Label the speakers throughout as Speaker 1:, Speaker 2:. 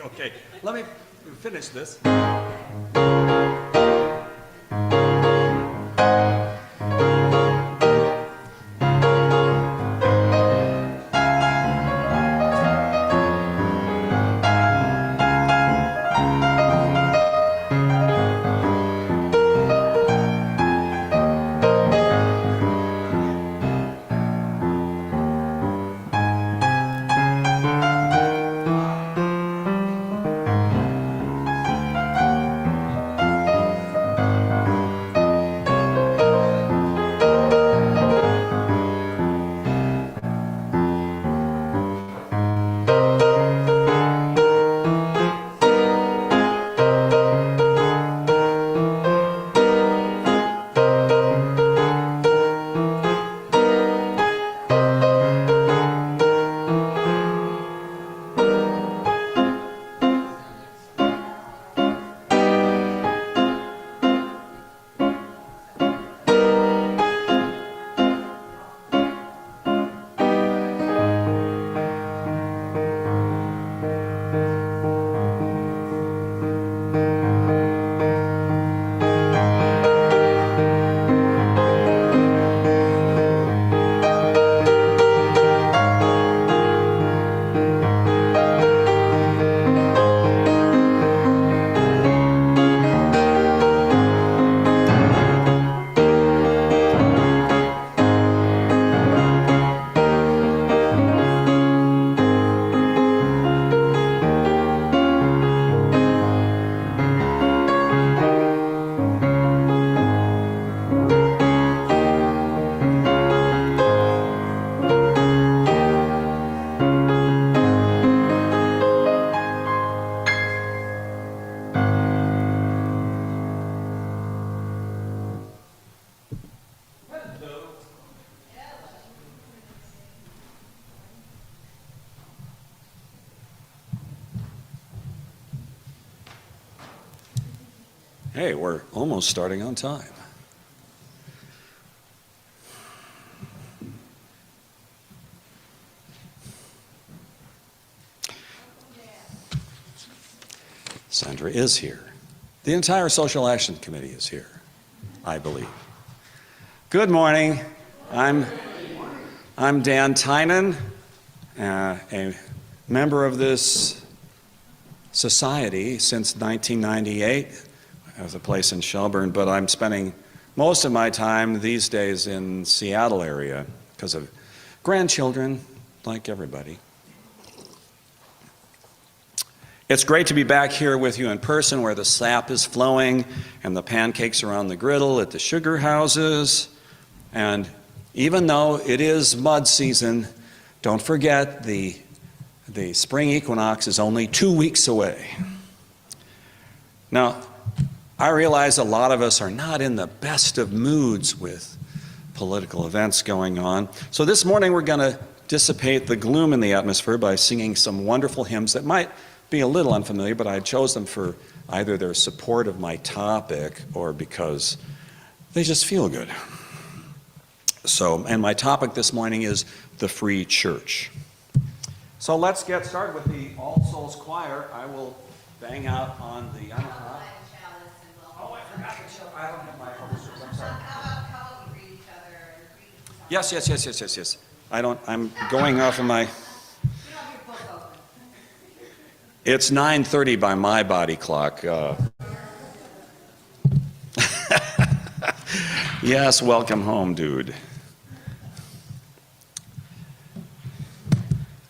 Speaker 1: Okay, let me finish this. Hey, we're almost starting on time. Sandra is here. The entire Social Action Committee is here, I believe. Good morning. I'm Dan Tynan, a member of this society since 1998. I have a place in Shelburne, but I'm spending most of my time these days in Seattle area because of grandchildren, like everybody. It's great to be back here with you in person where the sap is flowing and the pancakes are on the griddle at the sugar houses. And even though it is mud season, don't forget the spring equinox is only 2 weeks away. Now, I realize a lot of us are not in the best of moods with political events going on. So this morning we're going to dissipate the gloom in the atmosphere by singing some wonderful hymns that might be a little unfamiliar, but I chose them for either their support of my topic or because they just feel good. So, and my topic this morning is the free church. So let's get started with the All Souls Choir. I will bang out on the... Oh, I forgot the chalice. I don't have my orchestras. I'm sorry.
Speaker 2: How about we read each other and read the song?
Speaker 1: Yes. I'm going off of my...
Speaker 2: You don't have your book open.
Speaker 1: It's 9:30 by my body clock. Yes, welcome home, dude.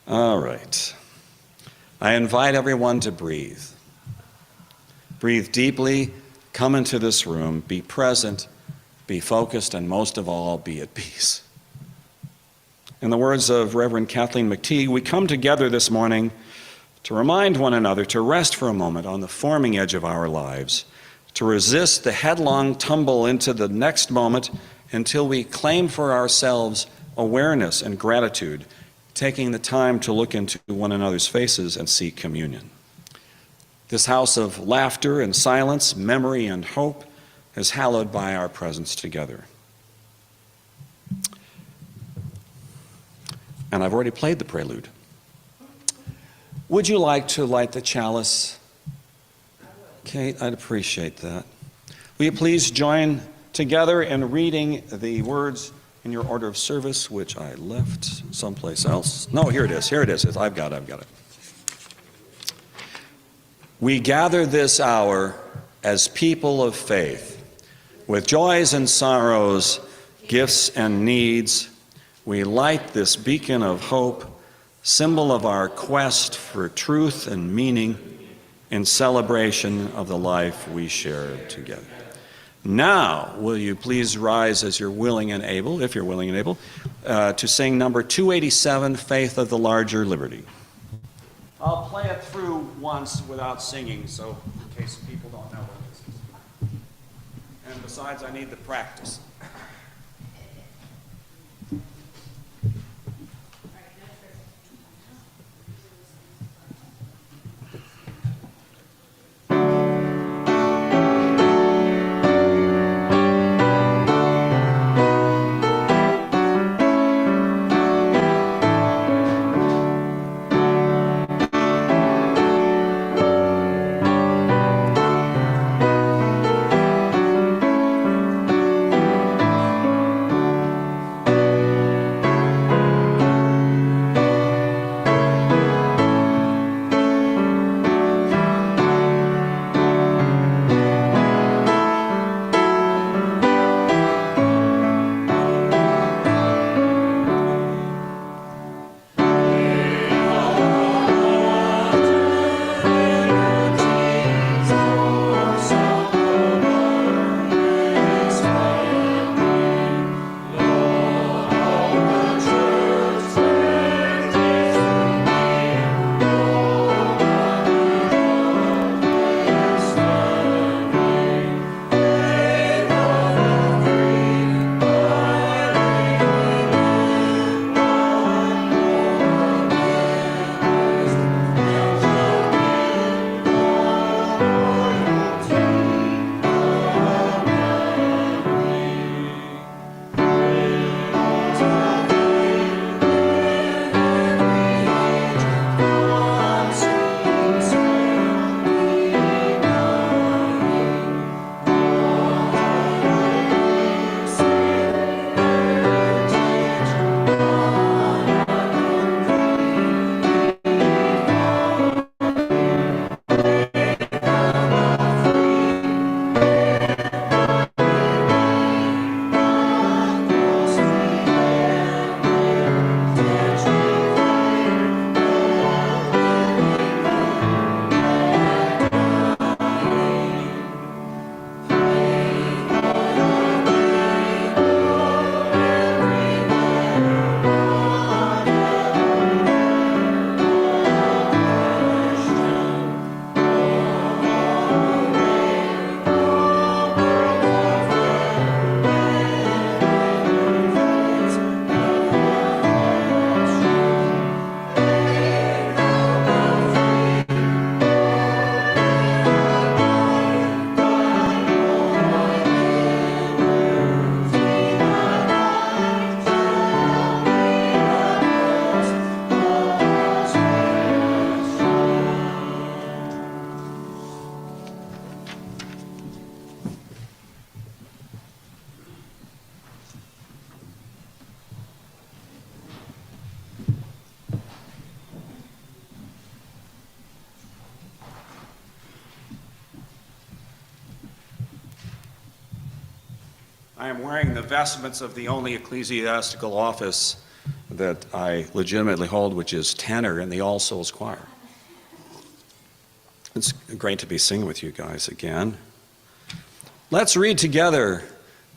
Speaker 1: All right. I invite everyone to breathe. Breathe deeply, come into this room, be present, be focused, and most of all, be at peace. In the words of Reverend Kathleen McTeague, we come together this morning to remind one another to rest for a moment on the forming edge of our lives, to resist the headlong tumble into the next moment until we claim for ourselves awareness and gratitude, taking the time to look into one another's faces and seek communion. This house of laughter and silence, memory and hope is hallowed by our presence together. And I've already played the prelude. Would you like to light the chalice? Kate, I'd appreciate that. Will you please join together in reading the words in your order of service, which I left someplace else? No, here it is. Here it is. I've got it. We gather this hour as people of faith, with joys and sorrows, gifts and needs. We light this beacon of hope, symbol of our quest for truth and meaning in celebration of the life we share together. Now, will you please rise as you're willing and able, if you're willing and able, to sing number 287, Faith of the Larger Liberty. I'll play it through once without singing, so in case people don't know what this is. And besides, I need the practice. I am wearing the vestments of the only ecclesiastical office that I legitimately hold, which is tenor in the All Souls Choir. It's great to be singing with you guys again. Let's read together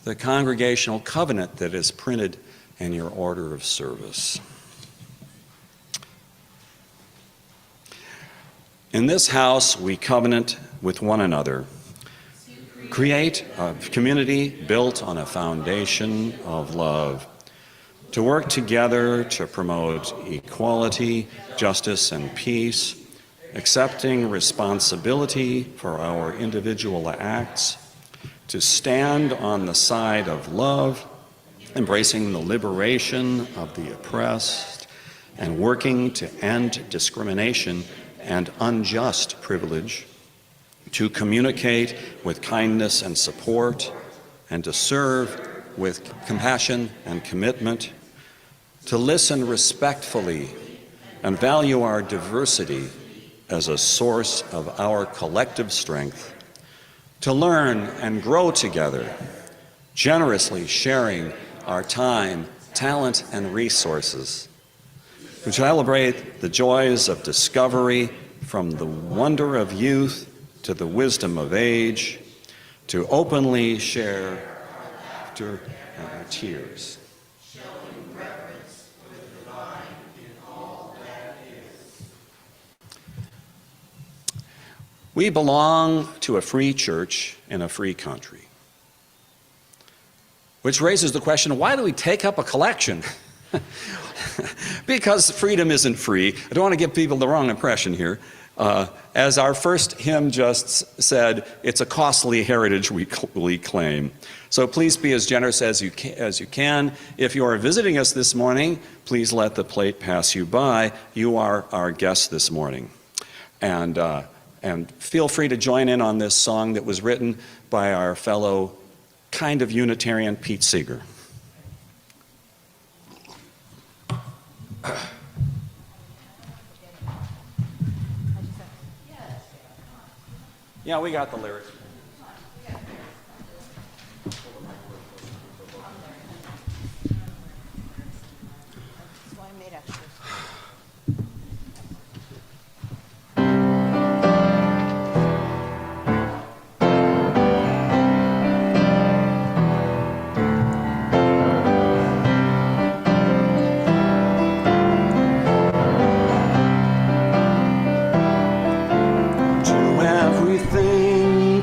Speaker 1: the congregational covenant that is printed in your order of service. In this house, we covenant with one another. Create a community built on a foundation of love, to work together to promote equality, justice, and peace, accepting responsibility for our individual acts, to stand on the side of love, embracing the liberation of the oppressed, and working to end discrimination and unjust privilege to communicate with kindness and support, and to serve with compassion and commitment, to listen respectfully and value our diversity as a source of our collective strength, to learn and grow together, generously sharing our time, talent, and resources, to celebrate the joys of discovery from the wonder of youth to the wisdom of age, to openly share laughter and our tears. We belong to a free church in a free country, which raises the question, why do we take up a collection? Because freedom isn't free. I don't want to give people the wrong impression here. As our first hymn just said, it's a costly heritage we claim. So please be as generous as you can. If you are visiting us this morning, please let the plate pass you by. You are our guest this morning. And feel free to join in on this song that was written by our fellow kind of Unitarian Pete Seeger. Yeah, we got the lyrics.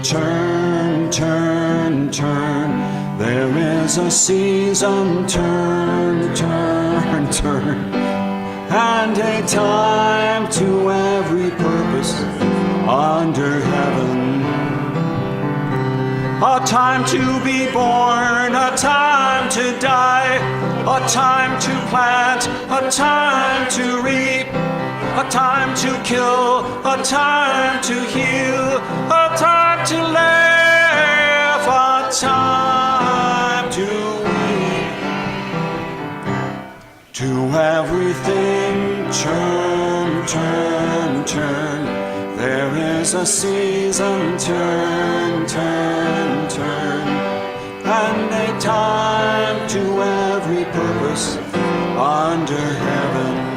Speaker 1: Turn, turn, turn. There is a season, turn, turn, turn. And a time to every purpose under heaven. A time to be born, a time to die, a time to plant, a time to reap, a time to kill, a time to heal, a time to live, a time to weep. To everything turn, turn, turn. There is a season, turn, turn, turn. And a time to every purpose under heaven.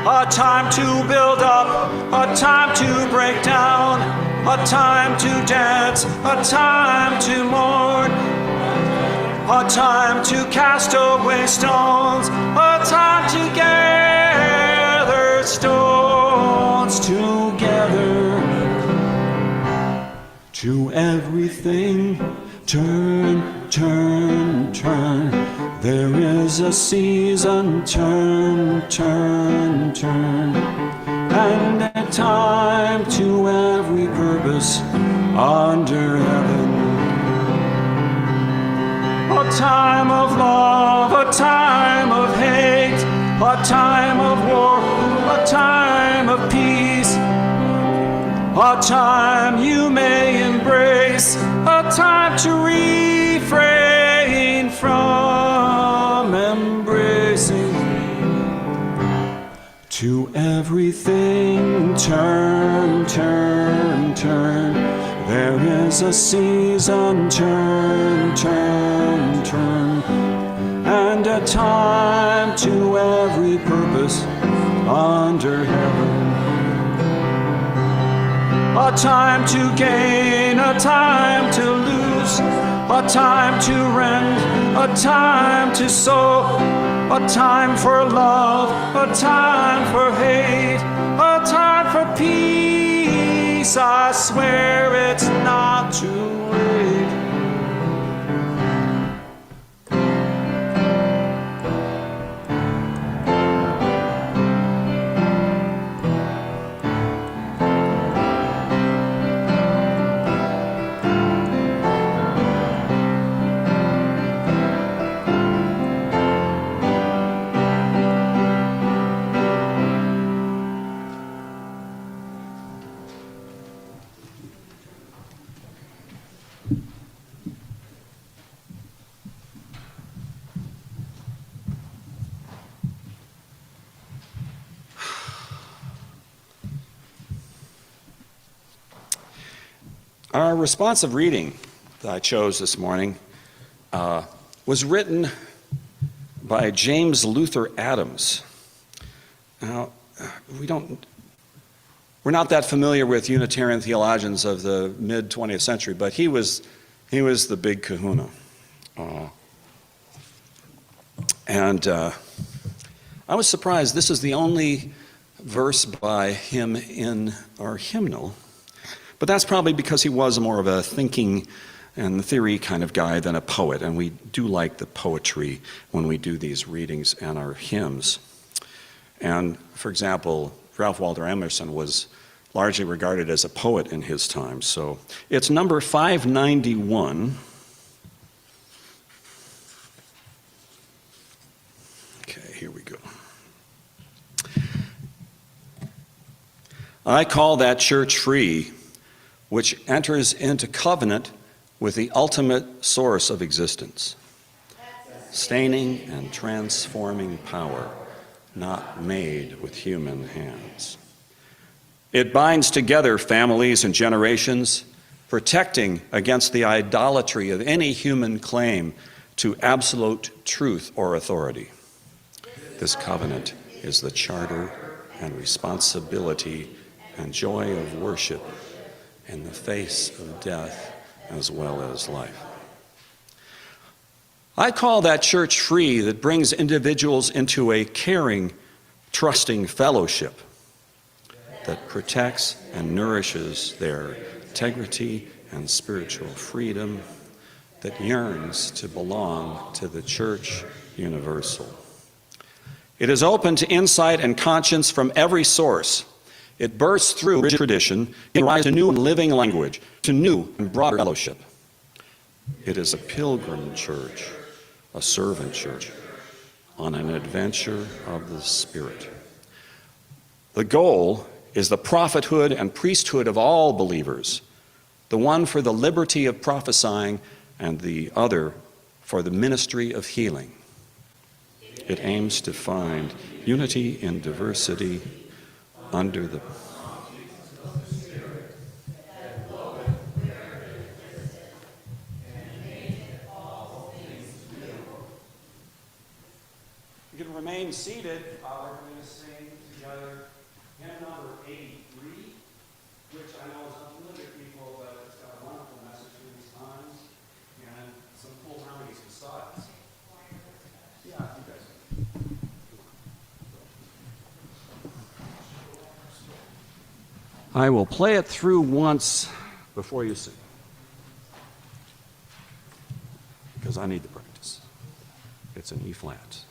Speaker 1: A time to build up, a time to break down, a time to dance, a time to mourn, a time to cast away stones, a time to gather stones together. To everything turn, turn, turn. There is a season, turn, turn, turn. And a time to every purpose under heaven. A time of love, a time of hate, a time of war, a time of peace. A time you may embrace, a time to refrain from embracing. To everything turn, turn, turn. There is a season, turn, turn, turn. And a time to every purpose under heaven. A time to gain, a time to lose, a time to rend, a time to sow, a time for love, a time for hate, a time for peace. I swear it's not too late. Our responsive reading that I chose this morning was written by James Luther Adams. Now, we're not that familiar with Unitarian theologians of the mid-20th century, but he was the big kahuna. And I was surprised this is the only verse by him in our hymnal, but that's probably because he was more of a thinking and theory kind of guy than a poet, and we do like the poetry when we do these readings and our hymns. And, for example, Ralph Waldo Emerson was largely regarded as a poet in his time. So it's number 591. Okay, here we go. I call that church free, which enters into covenant with the ultimate source of existence, sustaining and transforming power, not made with human hands. It binds together families and generations, protecting against the idolatry of any human claim to absolute truth or authority. This covenant is the charter and responsibility and joy of worship in the face of death as well as life. I call that church free that brings individuals into a caring, trusting fellowship that protects and nourishes their integrity and spiritual freedom, that yearns to belong to the church universal. It is open to insight and conscience from every source. It bursts through rich tradition, giving rise to new and living language, to new and broader fellowship. It is a pilgrim church, a servant church, on an adventure of the Spirit. The goal is the prophethood and priesthood of all believers, the one for the liberty of prophesying and the other for the ministry of healing. It aims to find unity in diversity under the You can remain seated while we're going to sing together hymn number 83, which I know is unfamiliar to people, but it's got a wonderful message for these times and some cool harmonies besides. Yeah, you guys. I will play it through once before you sing, because I need to practice. It's an E flat.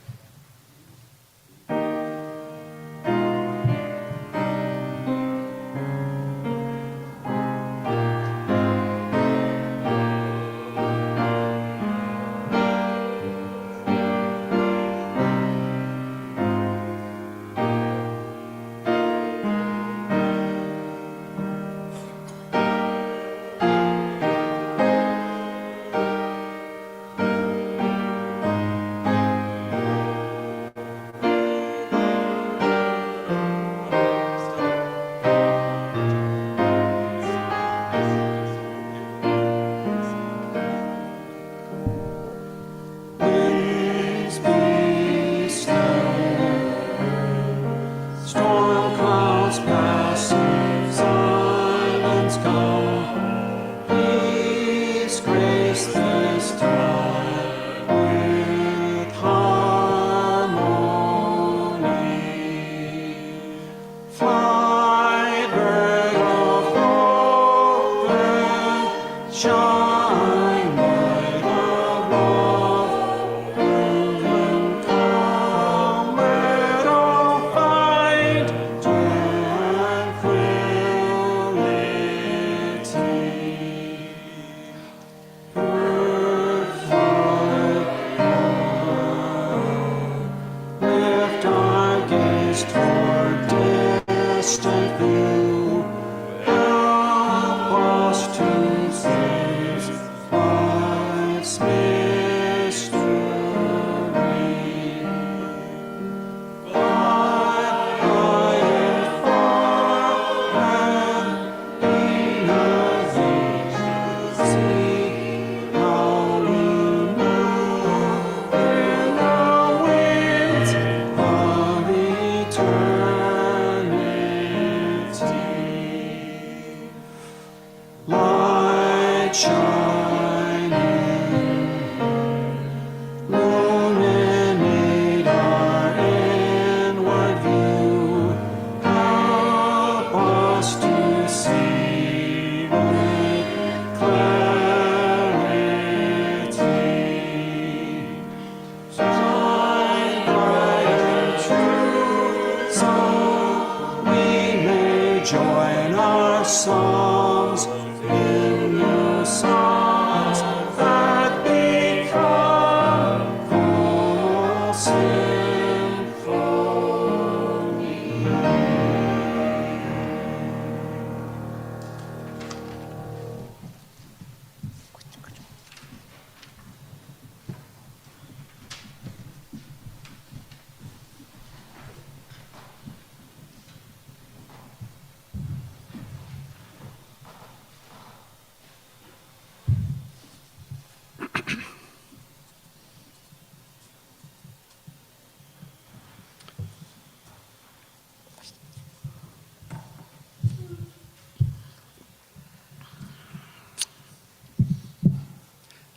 Speaker 1: songs in new songs that become full symphony.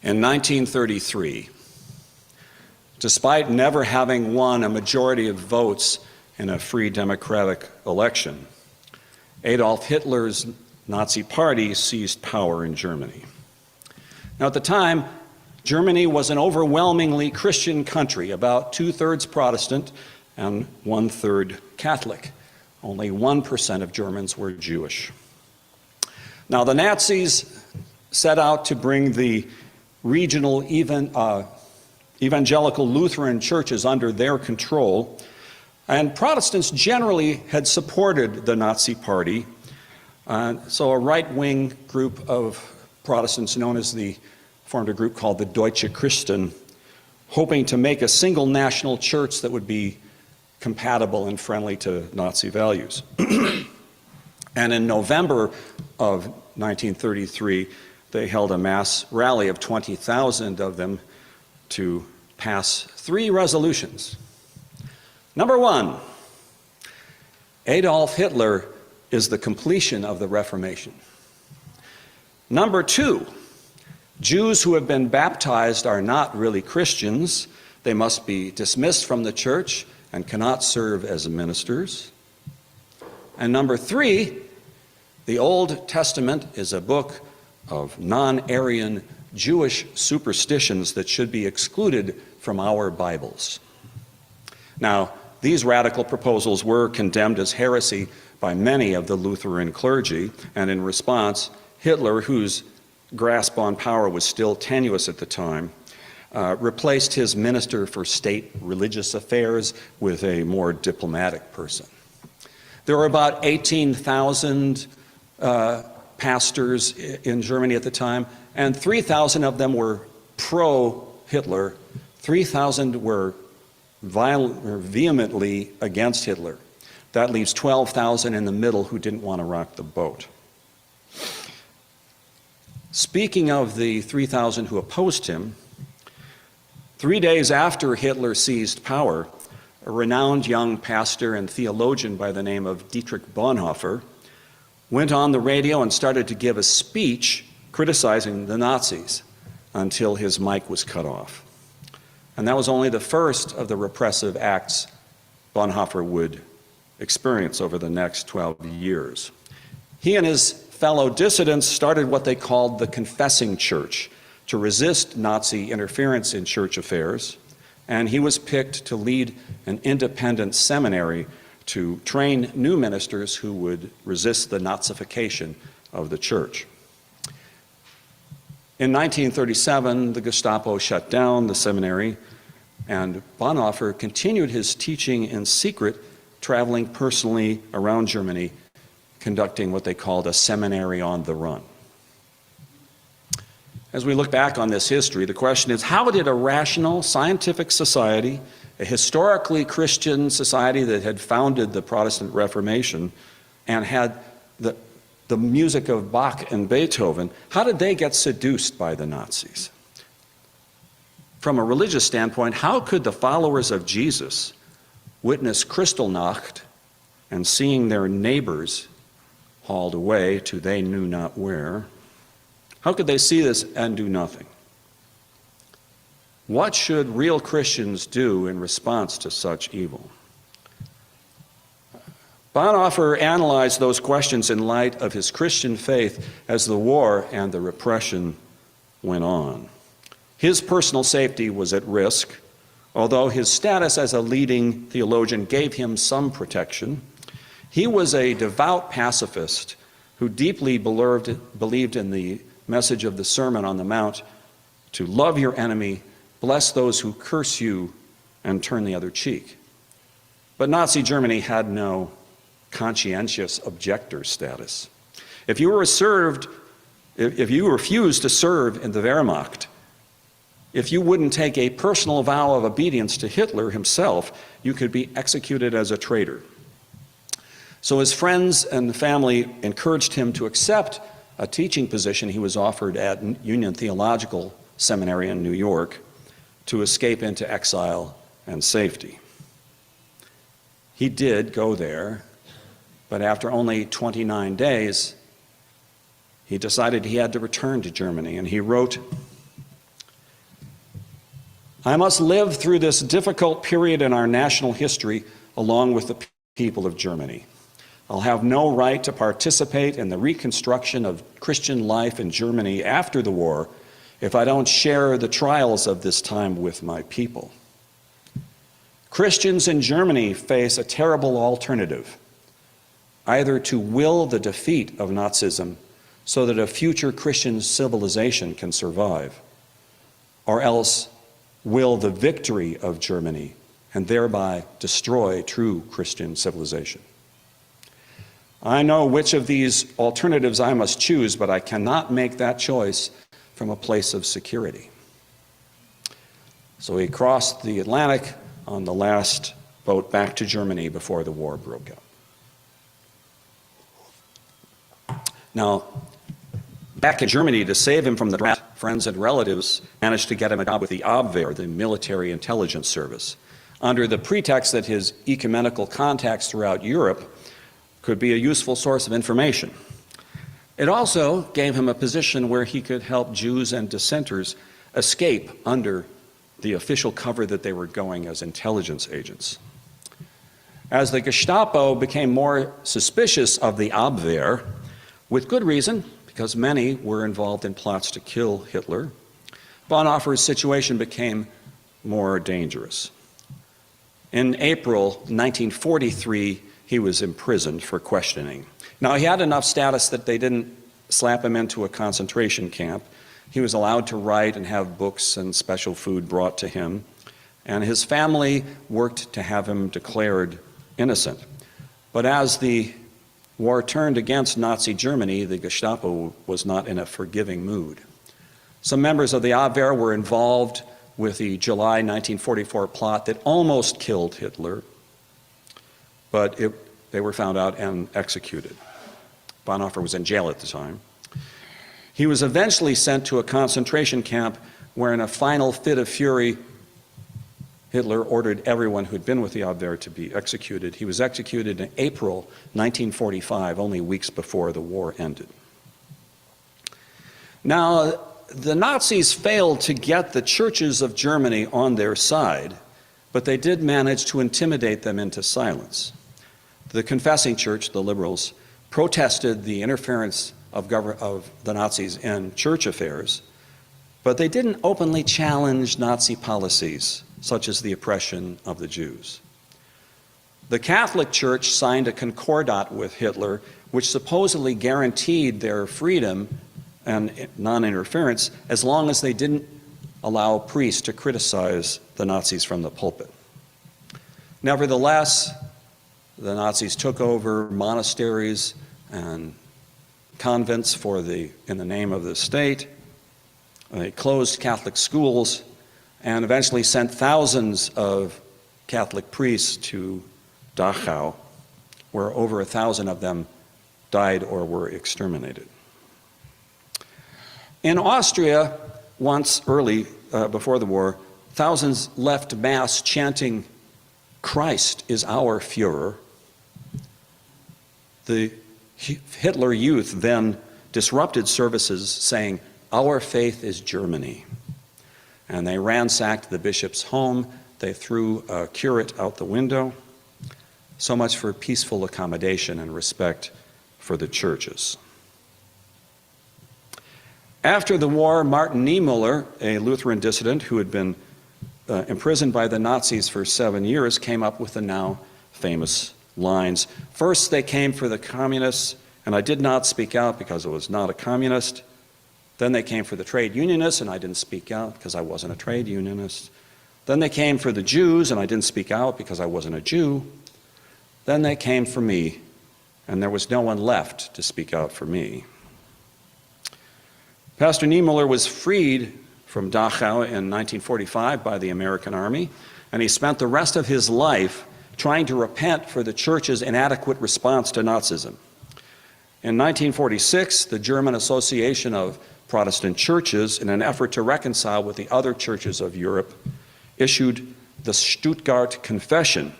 Speaker 1: In 1933, despite never having won a majority of votes in a free democratic election, Adolf Hitler's Nazi Party seized power in Germany. Now, at the time, Germany was an overwhelmingly Christian country, about 2/3 Protestant and 1/3 Catholic. Only 1% of Germans were Jewish. Now, the Nazis set out to bring the regional evangelical Lutheran churches under their control, and Protestants generally had supported the Nazi Party. So a right-wing group of Protestants formed a group called the Deutsche Christen, hoping to make a single national church that would be compatible and friendly to Nazi values. And in November of 1933, they held a mass rally of 20,000 of them to pass 3 resolutions. Number 1, Adolf Hitler is the completion of the Reformation. Number 2, Jews who have been baptized are not really Christians. They must be dismissed from the church and cannot serve as ministers. And number 3, the Old Testament is a book of non-Aryan Jewish superstitions that should be excluded from our Bibles. Now, these radical proposals were condemned as heresy by many of the Lutheran clergy, and in response, Hitler, whose grasp on power was still tenuous at the time, replaced his minister for state religious affairs with a more diplomatic person. There were about 18,000 pastors in Germany at the time, and 3,000 of them were pro-Hitler. 3,000 were vehemently against Hitler. That leaves 12,000 in the middle who didn't want to rock the boat. Speaking of the 3,000 who opposed him, 3 days after Hitler seized power, a renowned young pastor and theologian by the name of Dietrich Bonhoeffer went on the radio and started to give a speech criticizing the Nazis until his mic was cut off. And that was only the first of the repressive acts Bonhoeffer would experience over the next 12 years. He and his fellow dissidents started what they called the Confessing Church to resist Nazi interference in church affairs, and he was picked to lead an independent seminary to train new ministers who would resist the Nazification of the church. In 1937, the Gestapo shut down the seminary, and Bonhoeffer continued his teaching in secret, traveling personally around Germany, conducting what they called a seminary on the run. As we look back on this history, the question is, how did a rational, scientific society, a historically Christian society that had founded the Protestant Reformation and had the music of Bach and Beethoven, how did they get seduced by the Nazis? From a religious standpoint, how could the followers of Jesus witness Kristallnacht and seeing their neighbors hauled away to they knew not where? How could they see this and do nothing? What should real Christians do in response to such evil? Bonhoeffer analyzed those questions in light of his Christian faith as the war and the repression went on. His personal safety was at risk, although his status as a leading theologian gave him some protection. He was a devout pacifist who deeply believed in the message of the Sermon on the Mount to love your enemy, bless those who curse you, and turn the other cheek. But Nazi Germany had no conscientious objector status. If you refused to serve in the Wehrmacht, if you wouldn't take a personal vow of obedience to Hitler himself, you could be executed as a traitor. So his friends and family encouraged him to accept a teaching position he was offered at Union Theological Seminary in New York to escape into exile and safety. He did go there, but after only 29 days, he decided he had to return to Germany, and he wrote, "I must live through this difficult period in our national history along with the people of Germany. I'll have no right to participate in the reconstruction of Christian life in Germany after the war if I don't share the trials of this time with my people. Christians in Germany face a terrible alternative, either to will the defeat of Nazism so that a future Christian civilization can survive, or else will the victory of Germany and thereby destroy true Christian civilization. I know which of these alternatives I must choose, but I cannot make that choice from a place of security." So he crossed the Atlantic on the last boat back to Germany before the war broke out. Now, back in Germany, to save him from the draft, friends and relatives managed to get him a job with the Abwehr, the military intelligence service, under the pretext that his ecumenical contacts throughout Europe could be a useful source of information. It also gave him a position where he could help Jews and dissenters escape under the official cover that they were going as intelligence agents. As the Gestapo became more suspicious of the Abwehr, with good reason, because many were involved in plots to kill Hitler, Bonhoeffer's situation became more dangerous. In April 1943, he was imprisoned for questioning. Now, he had enough status that they didn't slap him into a concentration camp. He was allowed to write and have books and special food brought to him, and his family worked to have him declared innocent. But as the war turned against Nazi Germany, the Gestapo was not in a forgiving mood. Some members of the Abwehr were involved with the July 1944 plot that almost killed Hitler, but they were found out and executed. Bonhoeffer was in jail at the time. He was eventually sent to a concentration camp where, in a final fit of fury, Hitler ordered everyone who'd been with the Abwehr to be executed. He was executed in April 1945, only weeks before the war ended. Now, the Nazis failed to get the churches of Germany on their side, but they did manage to intimidate them into silence. The confessing church, the liberals, protested the interference of the Nazis in church affairs, but they didn't openly challenge Nazi policies, such as the oppression of the Jews. The Catholic Church signed a concordat with Hitler, which supposedly guaranteed their freedom and non-interference as long as they didn't allow priests to criticize the Nazis from the pulpit. Nevertheless, the Nazis took over monasteries and convents in the name of the state. They closed Catholic schools and eventually sent thousands of Catholic priests to Dachau, where over 1,000 of them died or were exterminated. In Austria, once early, before the war, thousands left Mass chanting, "Christ is our Führer." The Hitler Youth then disrupted services saying, "Our faith is Germany." And they ransacked the bishop's home. They threw a curate out the window. So much for peaceful accommodation and respect for the churches. After the war, Martin Niemöller, a Lutheran dissident who had been imprisoned by the Nazis for 7 years, came up with the now famous lines. "First they came for the communists, and I did not speak out because I was not a communist. Then they came for the trade unionists, and I didn't speak out because I wasn't a trade unionist. Then they came for the Jews, and I didn't speak out because I wasn't a Jew. Then they came for me, and there was no one left to speak out for me." Pastor Niemöller was freed from Dachau in 1945 by the American Army, and he spent the rest of his life trying to repent for the church's inadequate response to Nazism. In 1946, the German Association of Protestant Churches, in an effort to reconcile with the other churches of Europe, issued the Stuttgart Confession,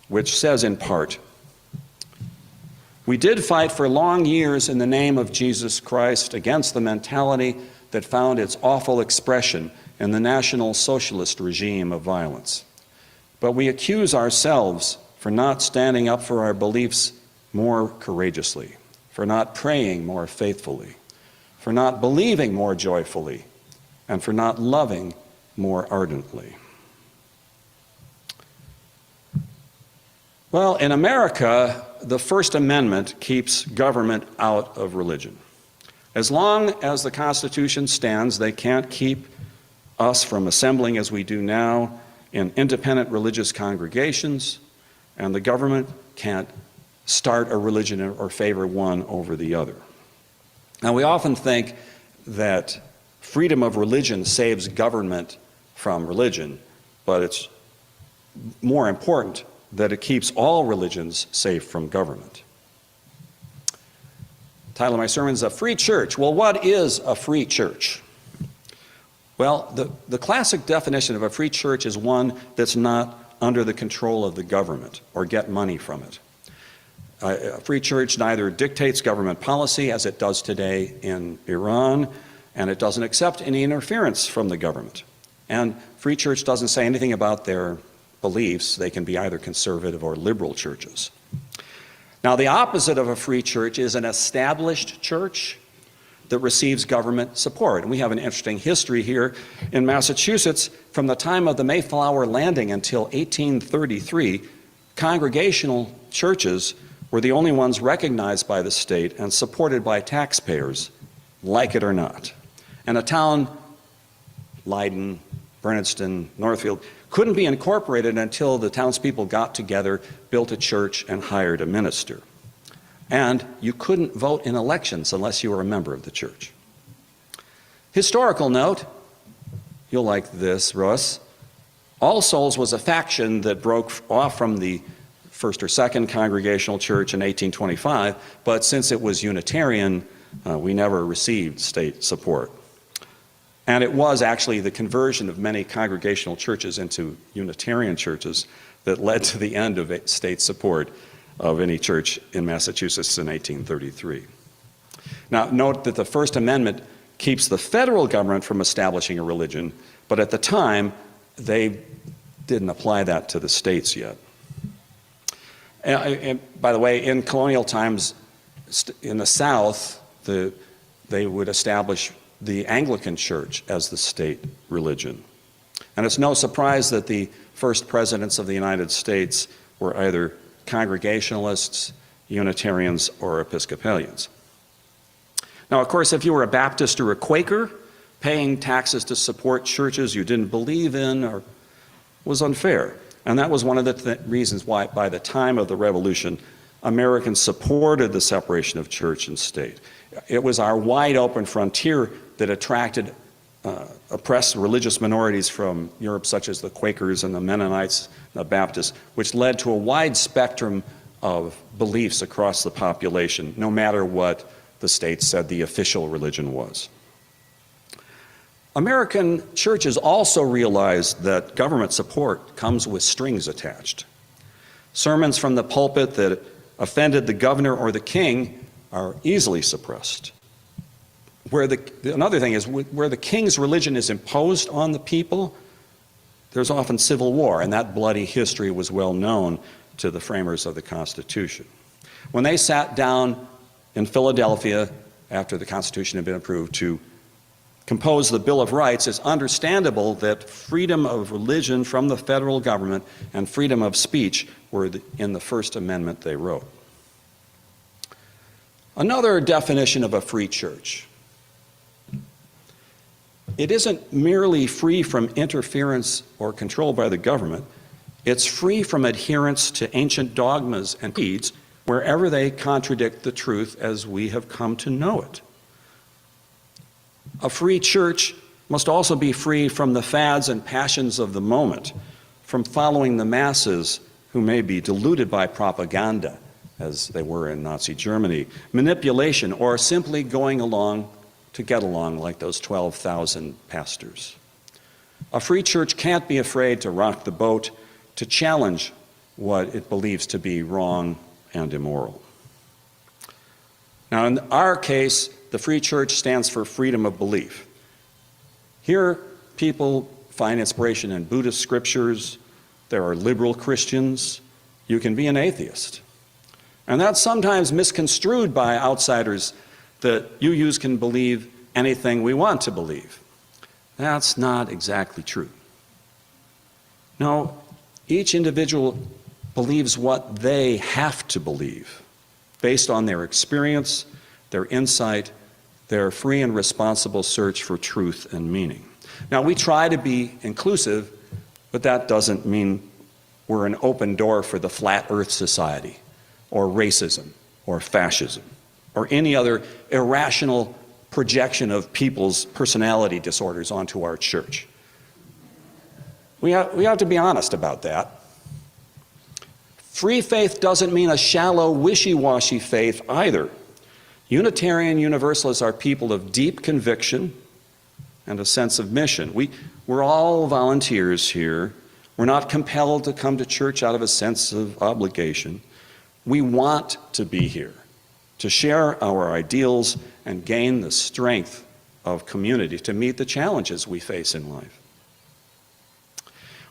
Speaker 1: which says in part, "We did fight for long years in the name of Jesus Christ against the mentality that found its awful expression in the National Socialist regime of violence. But we accuse ourselves for not standing up for our beliefs more courageously, for not praying more faithfully, for not believing more joyfully, and for not loving more ardently." Well, in America, the First Amendment keeps government out of religion. As long as the Constitution stands, they can't keep us from assembling as we do now in independent religious congregations, and the government can't start a religion or favor one over the other. Now, we often think that freedom of religion saves government from religion, but it's more important that it keeps all religions safe from government. The title of my sermon is "A Free Church." Well, what is a free church? Well, the classic definition of a free church is one that's not under the control of the government or get money from it. A free church neither dictates government policy, as it does today in Iran, and it doesn't accept any interference from the government. And free church doesn't say anything about their beliefs. They can be either conservative or liberal churches. Now, the opposite of a free church is an established church that receives government support. And we have an interesting history here in Massachusetts. From the time of the Mayflower Landing until 1833, congregational churches were the only ones recognized by the state and supported by taxpayers, like it or not. And a town, Leiden, Bernardston, Northfield, couldn't be incorporated until the townspeople got together, built a church, and hired a minister. And you couldn't vote in elections unless you were a member of the church. Historical note, you'll like this, Russ. All Souls was a faction that broke off from the First or Second Congregational Church in 1825, but since it was Unitarian, we never received state support. And it was actually the conversion of many congregational churches into Unitarian churches that led to the end of state support of any church in Massachusetts in 1833. Now, note that the First Amendment keeps the federal government from establishing a religion, but at the time, they didn't apply that to the states yet. And by the way, in colonial times, in the South, they would establish the Anglican Church as the state religion. And it's no surprise that the first presidents of the United States were either Congregationalists, Unitarians, or Episcopalians. Now, of course, if you were a Baptist or a Quaker, paying taxes to support churches you didn't believe in was unfair. And that was one of the reasons why, by the time of the Revolution, Americans supported the separation of church and state. It was our wide open frontier that attracted oppressed religious minorities from Europe, such as the Quakers and the Mennonites, the Baptists, which led to a wide spectrum of beliefs across the population, no matter what the state said the official religion was. American churches also realized that government support comes with strings attached. Sermons from the pulpit that offended the governor or the king are easily suppressed. Another thing is, where the king's religion is imposed on the people, there's often civil war, and that bloody history was well known to the framers of the Constitution. When they sat down in Philadelphia after the Constitution had been approved to compose the Bill of Rights, it's understandable that freedom of religion from the federal government and freedom of speech were in the First Amendment they wrote. Another definition of a free church: it isn't merely free from interference or control by the government, it's free from adherence to ancient dogmas and creeds wherever they contradict the truth as we have come to know it. A free church must also be free from the fads and passions of the moment, from following the masses who may be deluded by propaganda, as they were in Nazi Germany, manipulation, or simply going along to get along like those 12,000 pastors. A free church can't be afraid to rock the boat, to challenge what it believes to be wrong and immoral. Now, in our case, the free church stands for freedom of belief. Here, people find inspiration in Buddhist scriptures. There are liberal Christians. You can be an atheist. And that's sometimes misconstrued by outsiders, that you can believe anything we want to believe. That's not exactly true. No, each individual believes what they have to believe, based on their experience, their insight, their free and responsible search for truth and meaning. Now, we try to be inclusive, but that doesn't mean we're an open door for the flat earth society, or racism, or fascism, or any other irrational projection of people's personality disorders onto our church. We have to be honest about that. Free faith doesn't mean a shallow, wishy-washy faith either. Unitarian Universalists are people of deep conviction and a sense of mission. We're all volunteers here. We're not compelled to come to church out of a sense of obligation. We want to be here, to share our ideals and gain the strength of community to meet the challenges we face in life.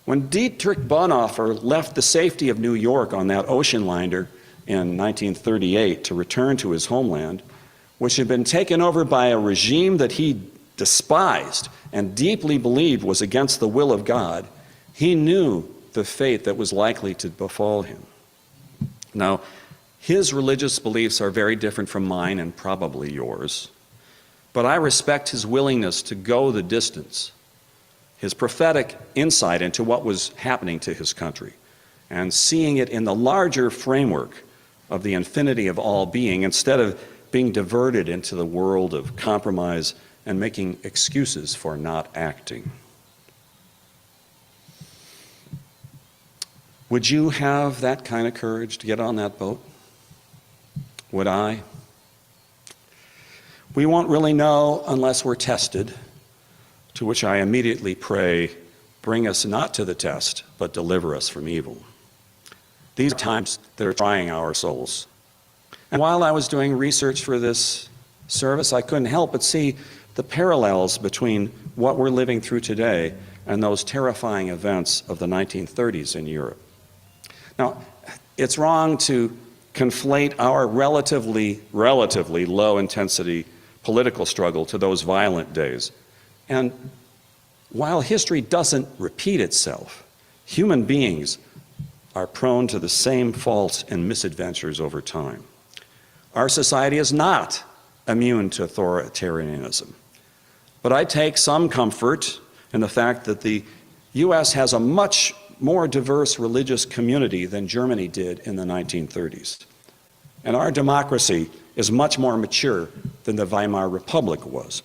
Speaker 1: When Dietrich Bonhoeffer left the safety of New York on that ocean liner in 1938 to return to his homeland, which had been taken over by a regime that he despised and deeply believed was against the will of God, he knew the fate that was likely to befall him. Now, his religious beliefs are very different from mine and probably yours, but I respect his willingness to go the distance, his prophetic insight into what was happening to his country, and seeing it in the larger framework of the infinity of all being, instead of being diverted into the world of compromise and making excuses for not acting. Would you have that kind of courage to get on that boat? Would I? We won't really know unless we're tested, to which I immediately pray, bring us not to the test, but deliver us from evil. These are times that are trying our souls. And while I was doing research for this service, I couldn't help but see the parallels between what we're living through today and those terrifying events of the 1930s in Europe. Now, it's wrong to conflate our relatively low-intensity political struggle to those violent days. And while history doesn't repeat itself, human beings are prone to the same faults and misadventures over time. Our society is not immune to authoritarianism, but I take some comfort in the fact that the U.S. has a much more diverse religious community than Germany did in the 1930s. And our democracy is much more mature than the Weimar Republic was.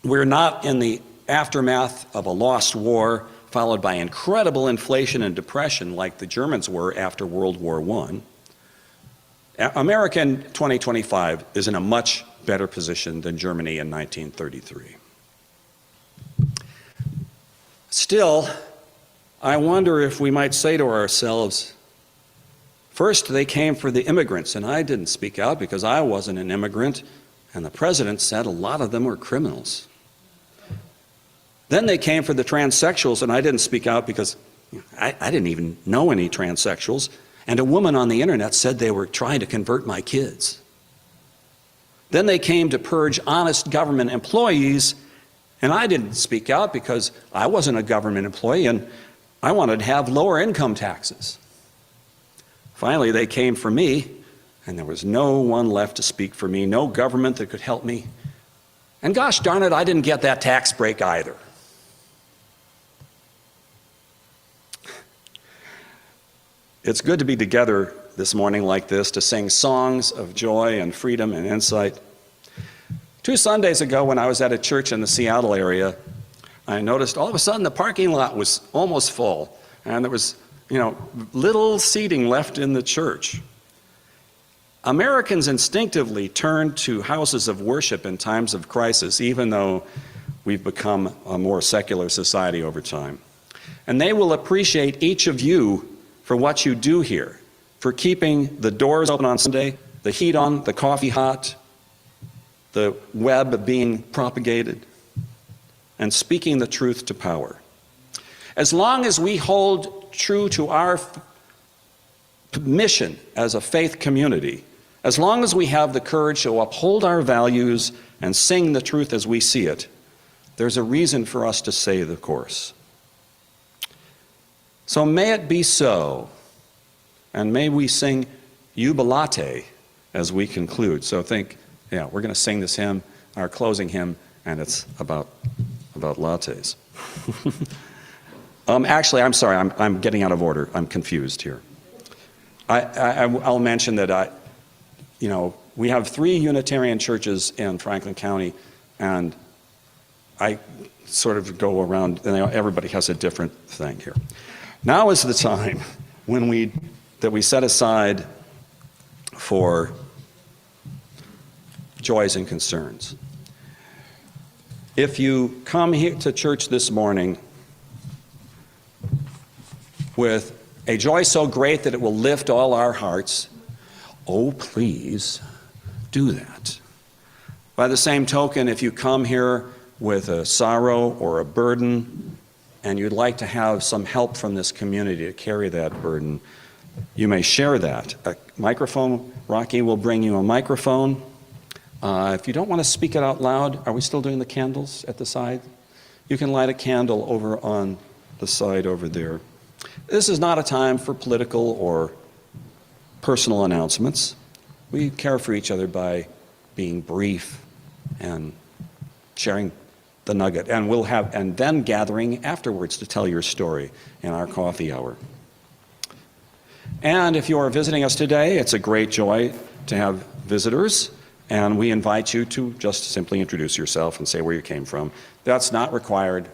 Speaker 1: We're not in the aftermath of a lost war followed by incredible inflation and depression like the Germans were after World War I. America in 2025 is in a much better position than Germany in 1933. Still, I wonder if we might say to ourselves, First, they came for the immigrants, and I didn't speak out because I wasn't an immigrant, and the president said a lot of them were criminals. Then they came for the transsexuals, and I didn't speak out because I didn't even know any transsexuals, and a woman on the internet said they were trying to convert my kids. Then they came to purge honest government employees, and I didn't speak out because I wasn't a government employee, and I wanted to have lower income taxes. Finally, they came for me, and there was no one left to speak for me, no government that could help me. And gosh darn it, I didn't get that tax break either. It's good to be together this morning like this to sing songs of joy and freedom and insight. 2 Sundays ago, when I was at a church in the Seattle area, I noticed all of a sudden the parking lot was almost full, and there was little seating left in the church. Americans instinctively turn to houses of worship in times of crisis, even though we've become a more secular society over time. And they will appreciate each of you for what you do here, for keeping the doors open on Sunday, the heat on, the coffee hot, the web being propagated, and speaking the truth to power. As long as we hold true to our mission as a faith community, as long as we have the courage to uphold our values and sing the truth as we see it, there's a reason for us to stay the course. So may it be so, and may we sing Jubilate as we conclude. So we're going to sing this hymn, our closing hymn, and it's about lattes. Actually, I'm sorry, I'm getting out of order. I'm confused here. I'll mention that we have 3 Unitarian churches in Franklin County, and I sort of go around, and everybody has a different thing here. Now is the time that we set aside for joys and concerns. If you come here to church this morning with a joy so great that it will lift all our hearts, oh, please do that. By the same token, if you come here with a sorrow or a burden and you'd like to have some help from this community to carry that burden, you may share that. A microphone, Rocky will bring you a microphone. If you don't want to speak it out loud, are we still doing the candles at the side? You can light a candle over on the side over there. This is not a time for political or personal announcements. We care for each other by being brief and sharing the nugget, and then gathering afterwards to tell your story in our coffee hour. And if you are visiting us today, it's a great joy to have visitors, and we invite you to just simply introduce yourself and say where you came from. That's not required.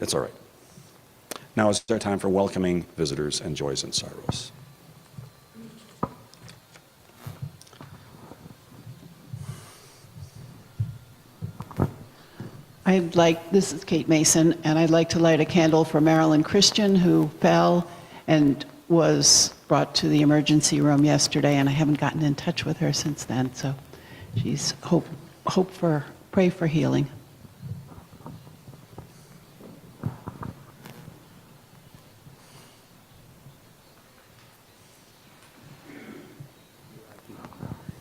Speaker 1: It's all right. Now is our time for welcoming visitors and joys and sorrows.
Speaker 3: This is Kate Mason, and I'd like to light a candle for Marilyn Christian, who fell and was brought to the emergency room yesterday, and I haven't gotten in touch with her since then, so she's pray for healing.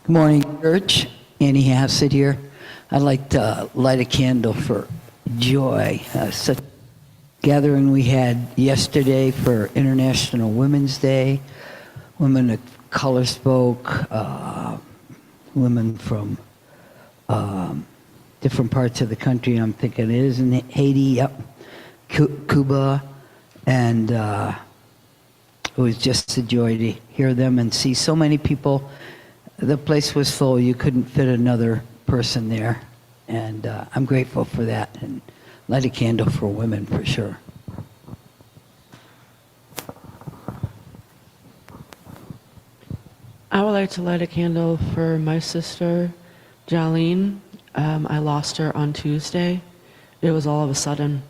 Speaker 4: Good morning, church. Annie Hassett here. I'd like to light a candle for joy. Such a gathering we had yesterday for International Women's Day. Women of color spoke, women from different parts of the country. I'm thinking it is in Haiti, Cuba, and it was just a joy to hear them and see so many people. The place was full. You couldn't fit another person there, and I'm grateful for that, and light a candle for women for sure.
Speaker 5: I would like to light a candle for my sister, Jolene. I lost her on Tuesday. It was all of a sudden.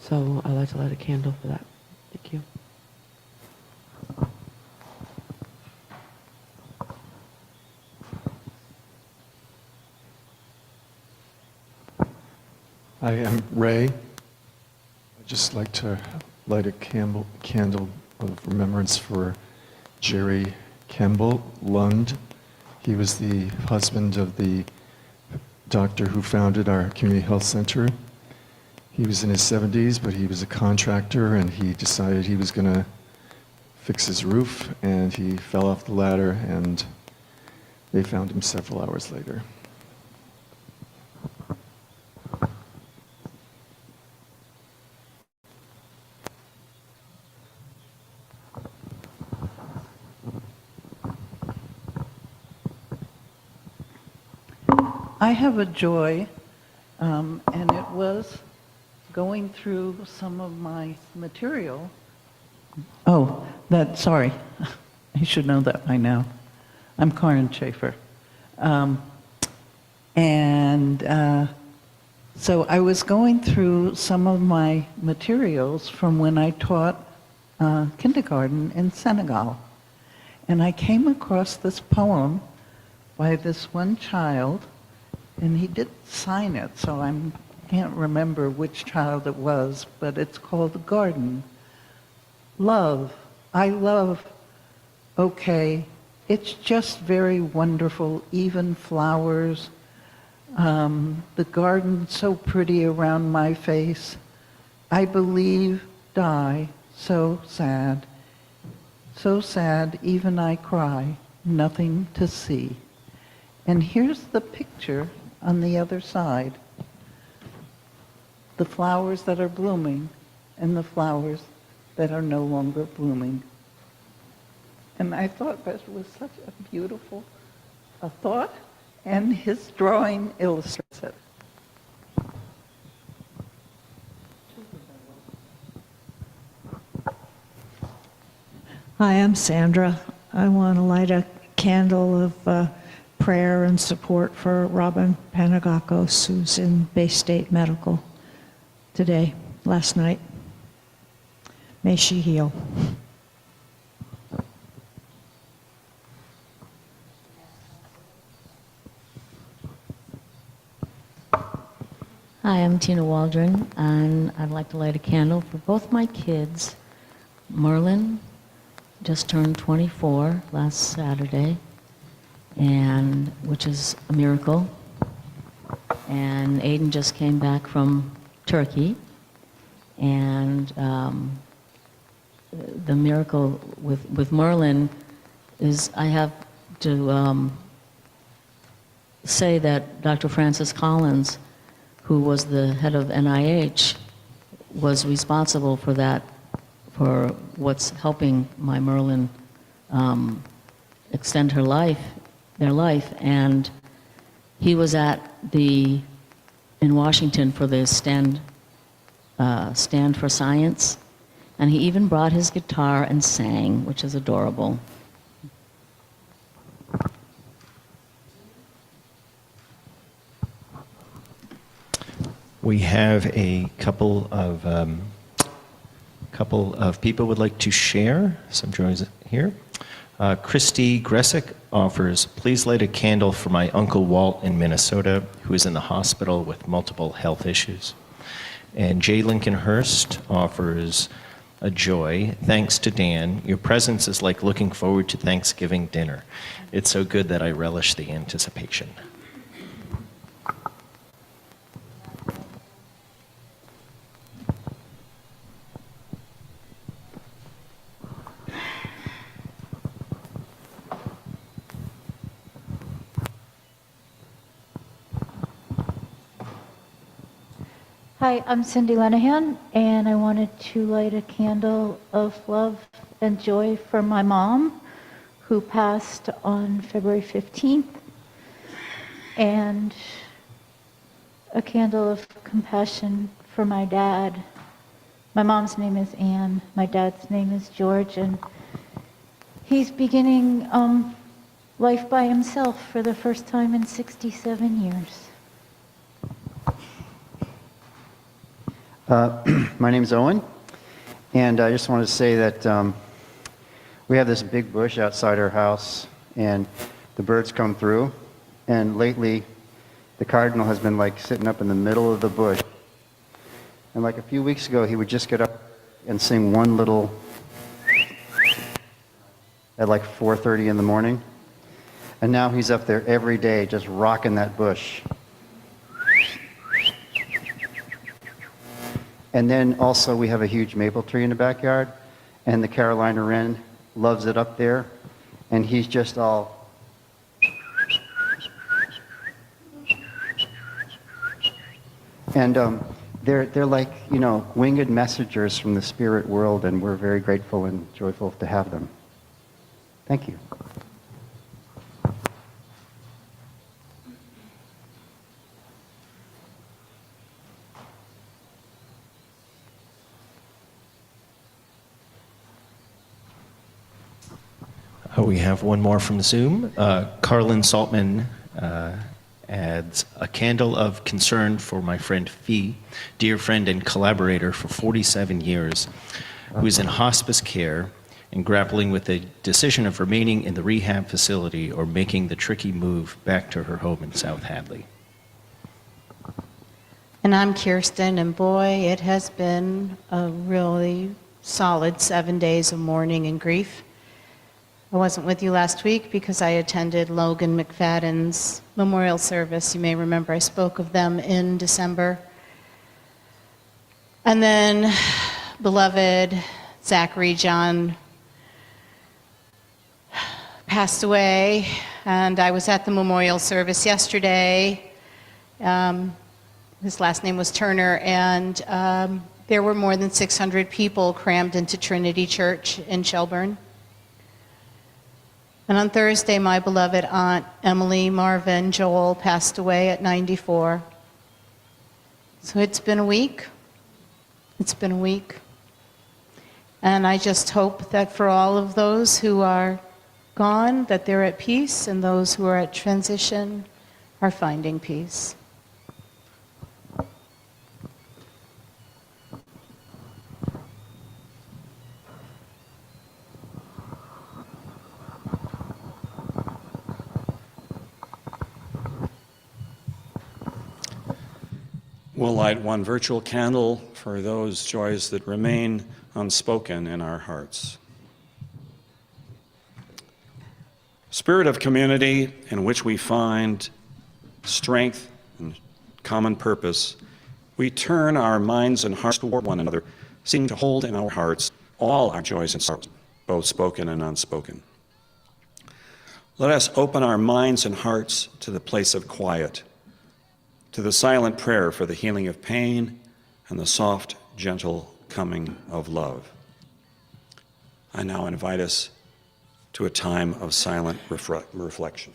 Speaker 5: So I'd like to light a candle for that. Thank you.
Speaker 6: I am Ray. I'd just like to light a candle of remembrance for Jerry Campbell Lund. He was the husband of the doctor who founded our community health center. He was in his 70s, but he was a contractor, and he decided he was going to fix his roof, and he fell off the ladder, and they found him several hours later.
Speaker 7: I have a joy, and it was going through some of my material. Oh, sorry. I should know that by now. I'm Karen Schaefer. So I was going through some of my materials from when I taught kindergarten in Senegal. And I came across this poem by this one child, and he didn't sign it, so I can't remember which child it was, but it's called The Garden. Love, I love, okay, it's just very wonderful, even flowers. The garden so pretty around my face. I believe, die, so sad, even I cry, nothing to see. And here's the picture on the other side. The flowers that are blooming and the flowers that are no longer blooming. And I thought that was such a beautiful thought, and his drawing illustrates it.
Speaker 8: Hi, I'm Sandra. I want to light a candle of prayer and support for Robin Panagakos, who's in Bay State Medical last night. May she heal.
Speaker 9: Hi, I'm Tina Waldron, and I'd like to light a candle for both my kids. Merlin just turned 24 last Saturday, and which is a miracle. And Aiden just came back from Turkey, and the miracle with Merlin is I have to say that Dr. Francis Collins, who was the head of NIH, was responsible for that, for what's helping my Merlin extend their life, and he was in Washington for the Stand for Science, and he even brought his guitar and sang, which is adorable.
Speaker 10: We have a couple of people would like to share some joys here. Christy Gressick offers, please light a candle for my Uncle Walt in Minnesota, who is in the hospital with multiple health issues. And Jay Lincoln Hurst offers a joy, thanks to Dan. Your presence is like looking forward to Thanksgiving dinner. It's so good that I relish the anticipation.
Speaker 11: Hi, I'm Cindy Lenahan, and I wanted to light a candle of love and joy for my mom, who passed on February 15th, and a candle of compassion for my dad. My mom's name is Anne, my dad's name is George, and he's beginning life by himself for the first time in 67 years.
Speaker 12: My name's Owen, and I just wanted to say that we have this big bush outside our house, and the birds come through, and lately the cardinal has been like sitting up in the middle of the bush, And like a few weeks ago, he would just get up and sing one little at like 4:30 in the morning. And now he's up there every day just rocking that bush. And then also we have a huge maple tree in the backyard, and the Carolina wren loves it up there, and he's just all... And they're like, you know, winged messengers from the spirit world, and we're very grateful and joyful to have them. Thank you.
Speaker 10: We have one more from Zoom. Carlin Saltman adds, a candle of concern for my friend Fee, dear friend and collaborator for 47 years, who is in hospice care and grappling with the decision of remaining in the rehab facility or making the tricky move back to her home in South Hadley.
Speaker 13: And I'm Kirsten, and boy, it has been a really solid 7 days of mourning and grief. I wasn't with you last week because I attended Logan McFadden's memorial service. You may remember I spoke of them in December. And then beloved Zachary John passed away, and I was at the memorial service yesterday. His last name was Turner, and there were more than 600 people crammed into Trinity Church in Shelburne. And on Thursday, my beloved aunt, Emily Marvin Joel, passed away at 94. So it's been a week. It's been a week. And I just hope that for all of those who are gone, that they're at peace, and those who are at transition are finding peace.
Speaker 1: We'll light one virtual candle for those joys that remain unspoken in our hearts. Spirit of community in which we find strength and common purpose, we turn our minds and hearts toward one another, seeking to hold in our hearts all our joys and sorrows, both spoken and unspoken. Let us open our minds and hearts to the place of quiet, to the silent prayer for the healing of pain and the soft, gentle coming of love. I now invite us to a time of silent reflection.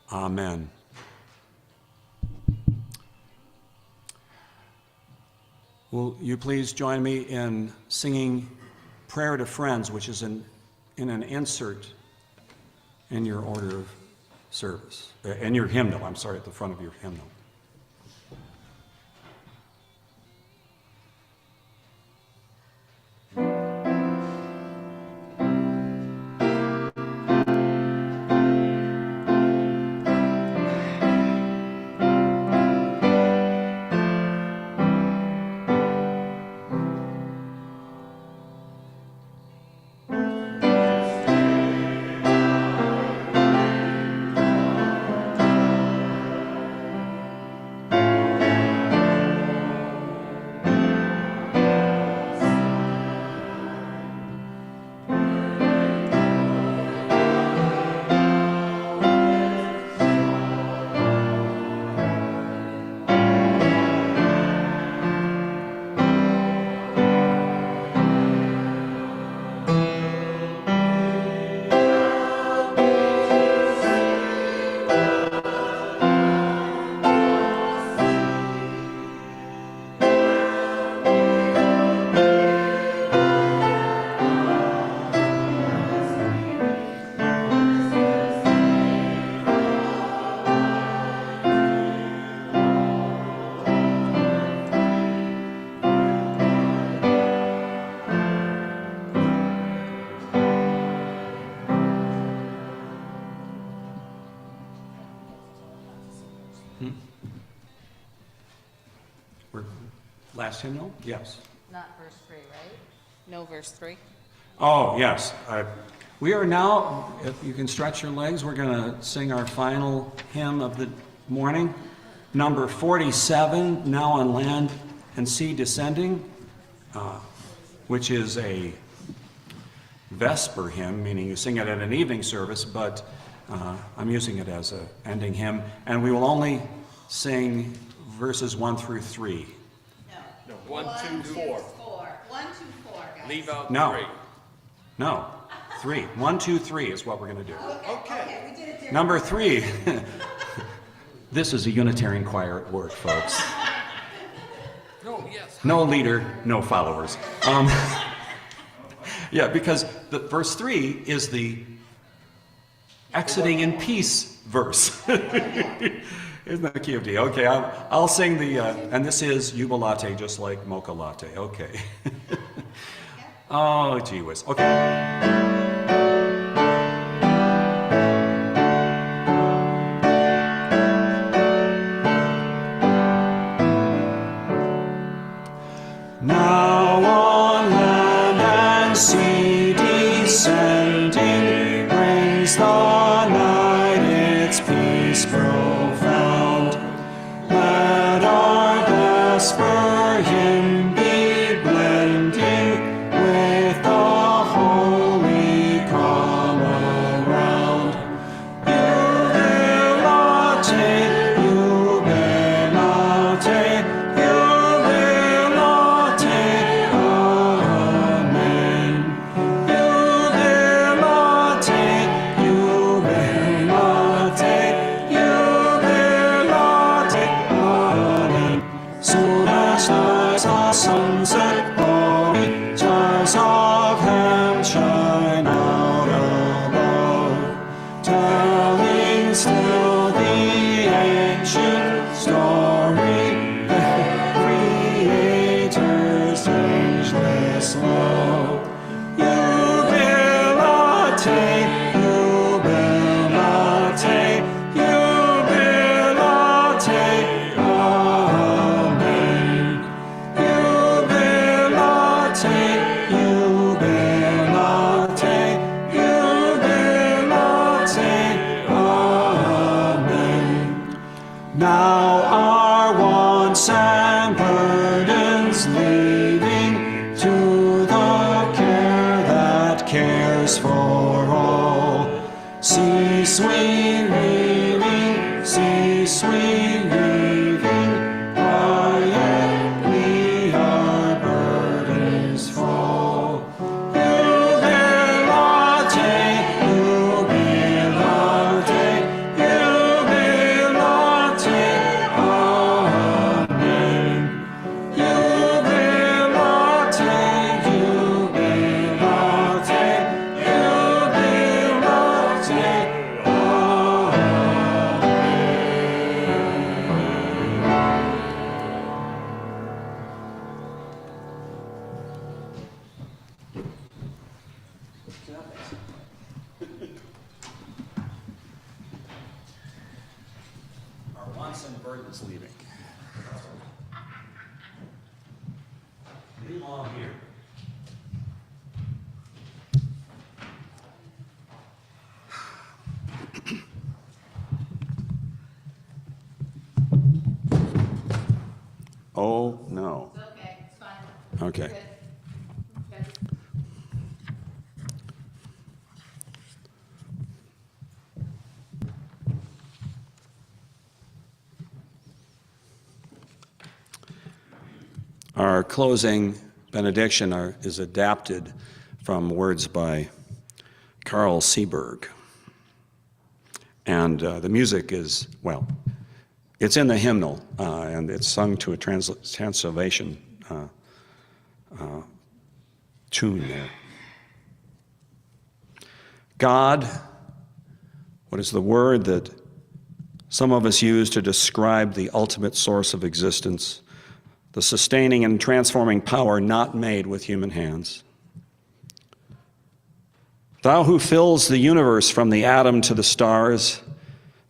Speaker 1: Amen. Will you please join me in singing Prayer to Friends, which is in an insert in your order of service, in your hymnal, I'm sorry, at the front of your hymnal. We're, last hymnal? Yes.
Speaker 13: Not verse 3, right? No verse 3.
Speaker 1: Oh, yes. We are now, if you can stretch your legs, we're going to sing our final hymn of the morning. Number 47, Now on Land and Sea Descending, which is a Vesper hymn, meaning you sing it at an evening service, but I'm using it as an ending hymn. And we will only sing verses 1 through 3.
Speaker 2: No, 1, 2, 4. 1, 2, 4, guys.
Speaker 14: Leave out
Speaker 1: No.
Speaker 14: 3.
Speaker 1: No, 3. 1, 2, 3 is what we're going to do.
Speaker 2: Okay, we did it different.
Speaker 1: Number 3. This is a Unitarian choir at work, folks.
Speaker 14: No, yes.
Speaker 1: No leader, no followers. Yeah, because the verse 3 is the exiting in peace verse. Isn't that key of D? Okay, I'll sing the, and this is Yuba Latte, just like Mocha Latte. Okay. Oh, gee whiz. Okay. Now on land and sea descending, brings the night its peace profound. Let our vesper hymn be blending with the holy calm around. Jubilate, jubilate, jubilate, amen. Jubilate, jubilate, jubilate, amen. Soon as the sunset glory, stars of heaven shine out above, telling still the ancient story, the Creator's changeless love. Jubilate, jubilate, jubilate, amen. Jubilate, jubilate, jubilate, amen. Now our wants and burdens leaving, to the care that cares for all. Cease we grieving, cease we grieving, quiet we our burdens fall. Jubilate, jubilate, jubilate, amen. Jubilate, jubilate, jubilate, Our wants and burdens leaving. Leave on here. Oh, no.
Speaker 2: Okay, it's fine.
Speaker 1: Okay.
Speaker 2: Good.
Speaker 1: Our closing benediction is adapted from words by Carl Seeberg. And the music is, well, it's in the hymnal, and it's sung to a Transylvation tune there. God, what is the word that some of us use to describe the ultimate source of existence, the sustaining and transforming power not made with human hands? Thou who fills the universe from the atom to the stars,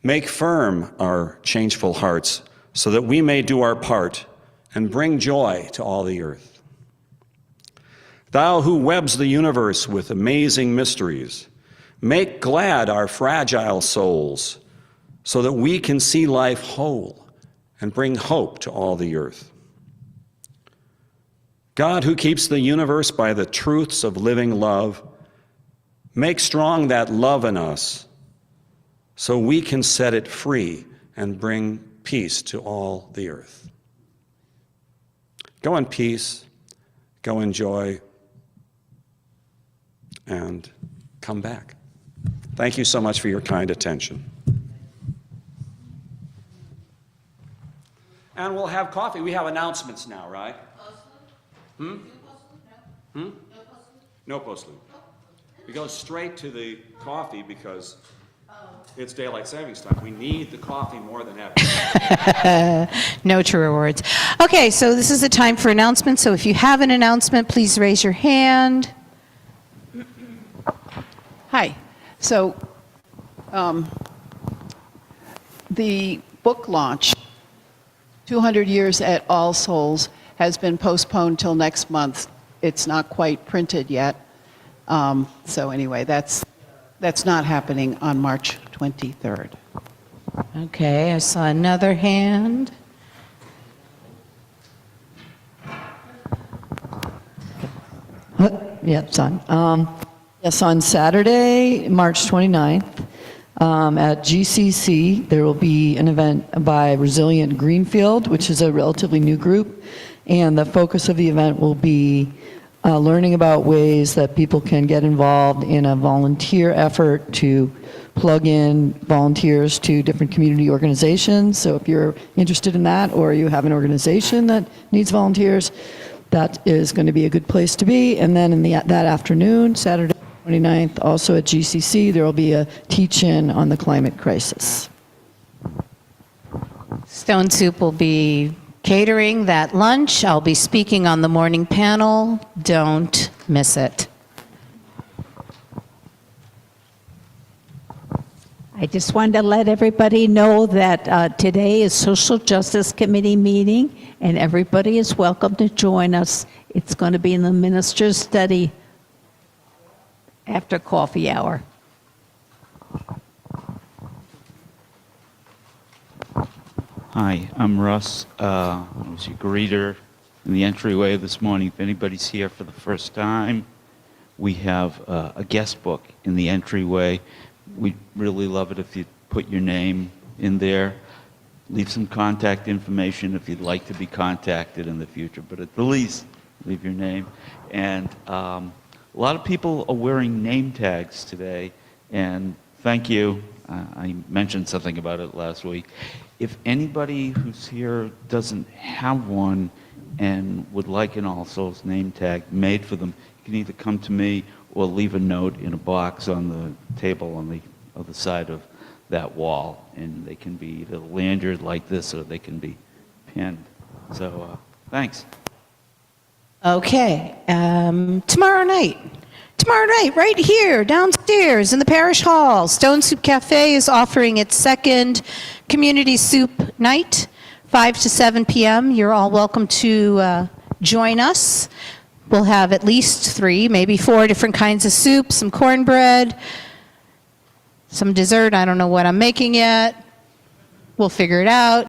Speaker 1: make firm our changeful hearts so that we may do our part and bring joy to all the earth. Thou who webs the universe with amazing mysteries, make glad our fragile souls so that we can see life whole and bring hope to all the earth. God, who keeps the universe by the truths of living love, make strong that love in us so we can set it free and bring peace to all the earth. Go in peace, go in joy, and come back. Thank you so much for your kind attention. And we'll have coffee. We have announcements now, right? No postlude. We go straight to the coffee because it's daylight savings time. We need the coffee more than ever.
Speaker 13: No truer words. Okay, so this is the time for announcements. So if you have an announcement, please raise your hand.
Speaker 3: Hi. So the book launch, 200 Years at All Souls, has been postponed till next month. It's not quite printed yet. So anyway, that's not happening on March 23rd.
Speaker 13: Okay, I saw another hand.
Speaker 15: Yeah, it's on. Yes, on Saturday, March 29th, at GCC, there will be an event by Resilient Greenfield, which is a relatively new group, and the focus of the event will be learning about ways that people can get involved in a volunteer effort to plug in volunteers to different community organizations. So if you're interested in that, or you have an organization that needs volunteers, that is going to be a good place to be. And then in that afternoon, Saturday 29th, also at GCC, there will be a teach-in on the climate crisis.
Speaker 13: Stone Soup will be catering that lunch. I'll be speaking on the morning panel. Don't miss it.
Speaker 8: I just wanted to let everybody know that today is Social Justice Committee meeting, and everybody is welcome to join us. It's going to be in the minister's study after coffee hour.
Speaker 16: Hi, I'm Russ. I was your greeter in the entryway this morning. If anybody's here for the first time, we have a guest book in the entryway. We'd really love it if you'd put your name in there. Leave some contact information if you'd like to be contacted in the future, but at the least, leave your name. And a lot of people are wearing name tags today, and thank you. I mentioned something about it last week. If anybody who's here doesn't have one and would like an All Souls name tag made for them, you can either come to me or leave a note in a box on the table on the other side of that wall, and they can be either lanyard like this or they can be pinned. So thanks.
Speaker 13: Okay, tomorrow night, right here, downstairs in the parish hall, Stone Soup Cafe is offering its second community soup night, 5 to 7 p.m. You're all welcome to join us. We'll have at least 3, maybe 4 different kinds of soup, some cornbread, some dessert. I don't know what I'm making yet. We'll figure it out.